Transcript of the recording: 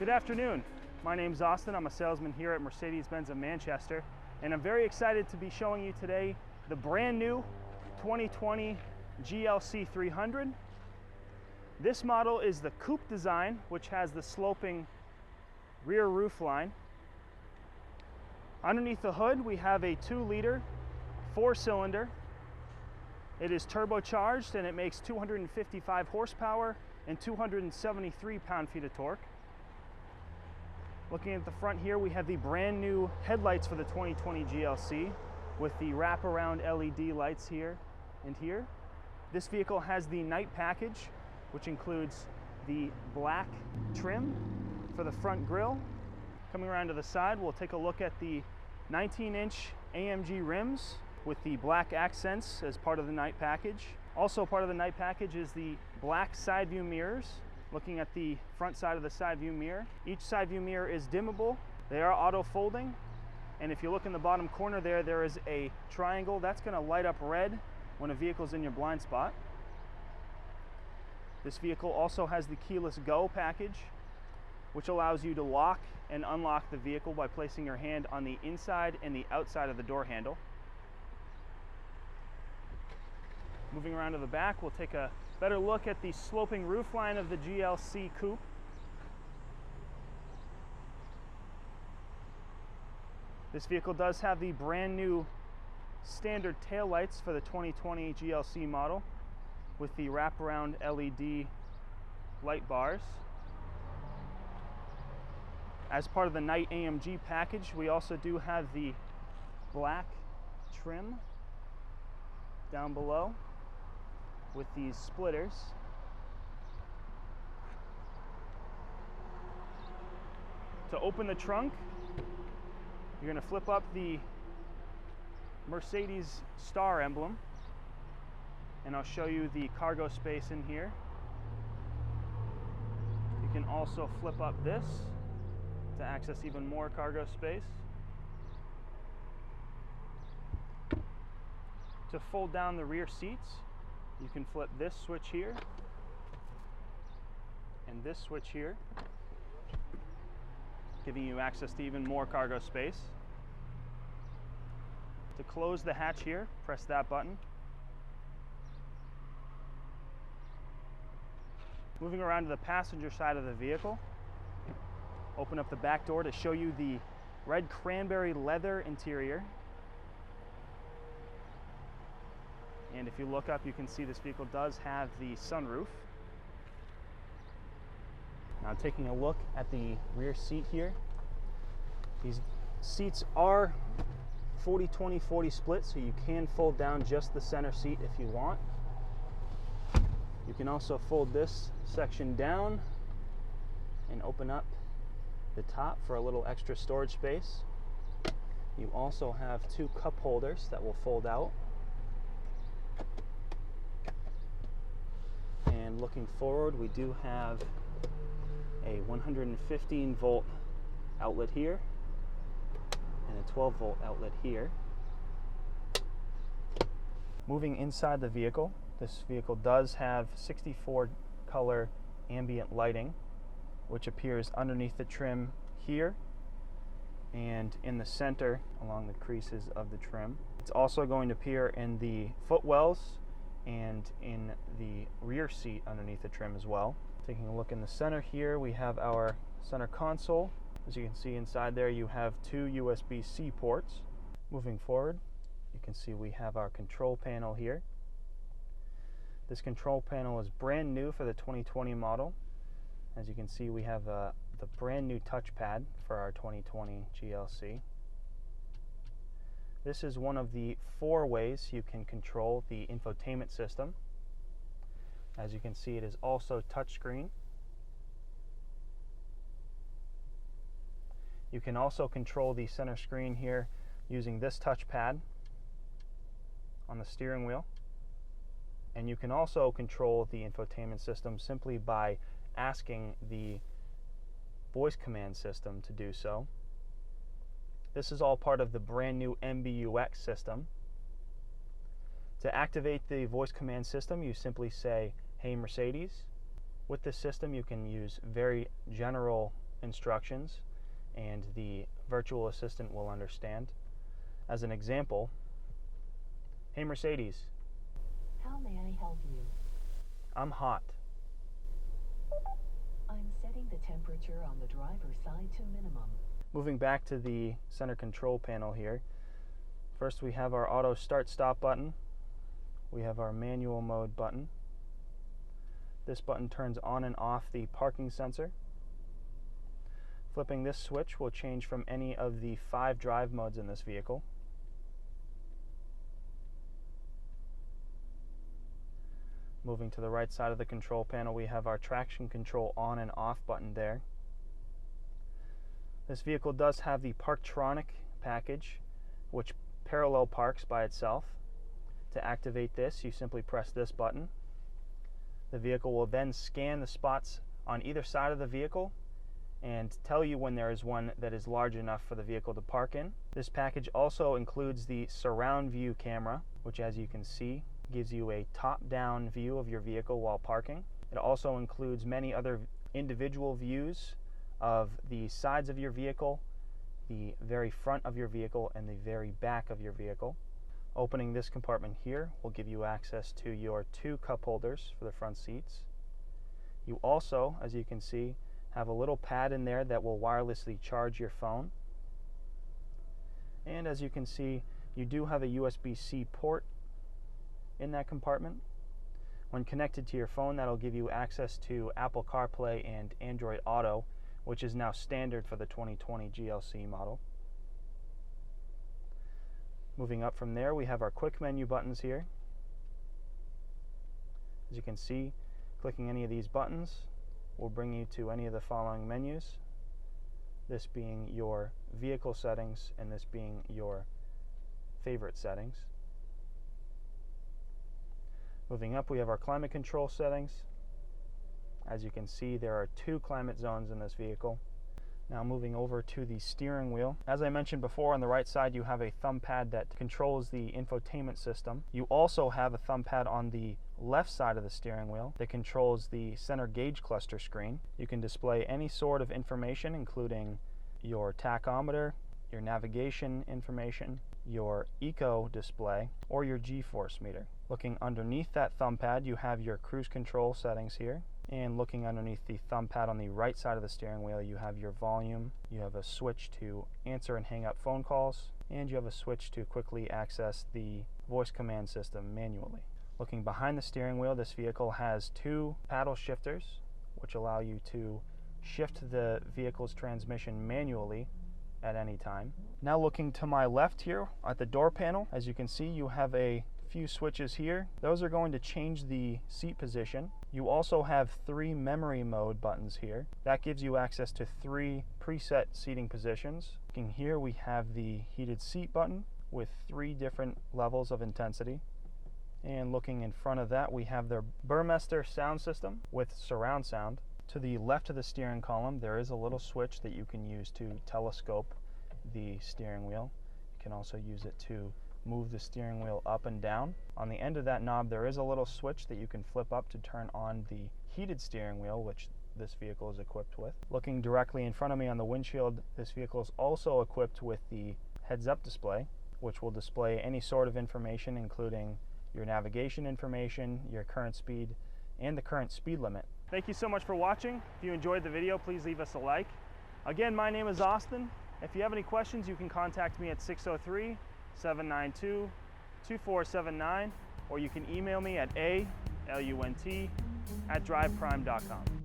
Good afternoon. My name's Austin. I'm a salesman here at Mercedes-Benz of Manchester, and I'm very excited to be showing you today the brand new 2020 GLC 300. This model is the Coupe design, which has the sloping rear roof line. Underneath the hood, we have a 2-liter 4-cylinder. It is turbocharged and it makes 255 horsepower and 273 pound-feet of torque. Looking at the front here, we have the brand new headlights for the 2020 GLC with the wraparound LED lights here and here. This vehicle has the night package, which includes the black trim for the front grille. Coming around to the side, we'll take a look at the 19-inch AMG rims with the black accents as part of the night package. Also part of the night package is the black side view mirrors. Looking at the front side of the side view mirror, each side view mirror is dimmable. They are auto folding, and if you look in the bottom corner there is a triangle that's going to light up red when a vehicle's in your blind spot. This vehicle also has the keyless go package, which allows you to lock and unlock the vehicle by placing your hand on the inside and the outside of the door handle. Moving around to the back, we'll take a better look at the sloping roofline of the GLC Coupe. This vehicle does have the brand new standard taillights for the 2020 GLC model with the wraparound LED light bars. As part of the night AMG package, we also do have the black trim down below with these splitters. To open the trunk, you're going to flip up the Mercedes star emblem, and I'll show you the cargo space in here. You can also flip up this to access even more cargo space. To fold down the rear seats, you can flip this switch here and this switch here, giving you access to even more cargo space. To close the hatch here, press that button. Moving around to the passenger side of the vehicle, open up the back door to show you the red cranberry leather interior. And if you look up, you can see this vehicle does have the sunroof. Now taking a look at the rear seat here. These seats are 40-20-40 split, so you can fold down just the center seat if you want. You can also fold this section down and open up the top for a little extra storage space. You also have 2 cup holders that will fold out. And looking forward, we do have a 115 volt outlet here and a 12 volt outlet here. Moving inside the vehicle, this vehicle does have 64 color ambient lighting, which appears underneath the trim here and in the center along the creases of the trim. It's also going to appear in the footwells and in the rear seat underneath the trim as well. Taking a look in the center here, we have our center console. As you can see inside there, you have 2 USB-C ports. Moving forward, you can see we have our control panel here. This control panel is brand new for the 2020 model. As you can see, we have the brand new touchpad for our 2020 GLC. This is one of the 4 ways you can control the infotainment system. As you can see, it is also touchscreen. You can also control the center screen here using this touchpad on the steering wheel. And you can also control the infotainment system simply by asking the voice command system to do so. This is all part of the brand new MBUX system. To activate the voice command system, you simply say, "Hey Mercedes." With this system, you can use very general instructions and the virtual assistant will understand. As an example, "Hey Mercedes, how may I help you? I'm hot." I'm setting the temperature on the driver's side to minimum. Moving back to the center control panel here, first we have our auto start stop button. We have our manual mode button. This button turns on and off the parking sensor. Flipping this switch will change from any of the 5 drive modes in this vehicle. Moving to the right side of the control panel, we have our traction control on and off button there. This vehicle does have the Parktronic package, which parallel parks by itself. To activate this, you simply press this button. The vehicle will then scan the spots on either side of the vehicle and tell you when there is one that is large enough for the vehicle to park in. This package also includes the surround view camera, which, as you can see, gives you a top-down view of your vehicle while parking. It also includes many other individual views of the sides of your vehicle, the very front of your vehicle, and the very back of your vehicle. Opening this compartment here will give you access to your 2 cup holders for the front seats. You also, as you can see, have a little pad in there that will wirelessly charge your phone. And as you can see, you do have a USB-C port in that compartment. When connected to your phone, that'll give you access to Apple CarPlay and Android Auto, which is now standard for the 2020 GLC model. Moving up from there, we have our quick menu buttons here. As you can see, clicking any of these buttons will bring you to any of the following menus, this being your vehicle settings and this being your favorite settings. Moving up, we have our climate control settings. As you can see, there are 2 climate zones in this vehicle. Now moving over to the steering wheel. As I mentioned before, on the right side you have a thumb pad that controls the infotainment system. You also have a thumb pad on the left side of the steering wheel that controls the center gauge cluster screen. You can display any sort of information, including your tachometer, your navigation information, your eco display, or your G-force meter. Looking underneath that thumb pad, you have your cruise control settings here. And looking underneath the thumb pad on the right side of the steering wheel, you have your volume, you have a switch to answer and hang up phone calls, and you have a switch to quickly access the voice command system manually. Looking behind the steering wheel, this vehicle has 2 paddle shifters, which allow you to shift the vehicle's transmission manually at any time. Now looking to my left here at the door panel, as you can see, you have a few switches here. Those are going to change the seat position. You also have 3 memory mode buttons here. That gives you access to 3 preset seating positions. Looking here, we have the heated seat button with 3 different levels of intensity. And looking in front of that, we have the Burmester sound system with surround sound. To the left of the steering column, there is a little switch that you can use to telescope the steering wheel. You can also use it to move the steering wheel up and down. On the end of that knob, there is a little switch that you can flip up to turn on the heated steering wheel, which this vehicle is equipped with. Looking directly in front of me on the windshield, this vehicle is also equipped with the heads-up display, which will display any sort of information, including your navigation information, your current speed, and the current speed limit. Thank you so much for watching. If you enjoyed the video, please leave us a like. Again, my name is Austin. If you have any questions, you can contact me at 603-792-2479, or you can email me at alunt@driveprime.com.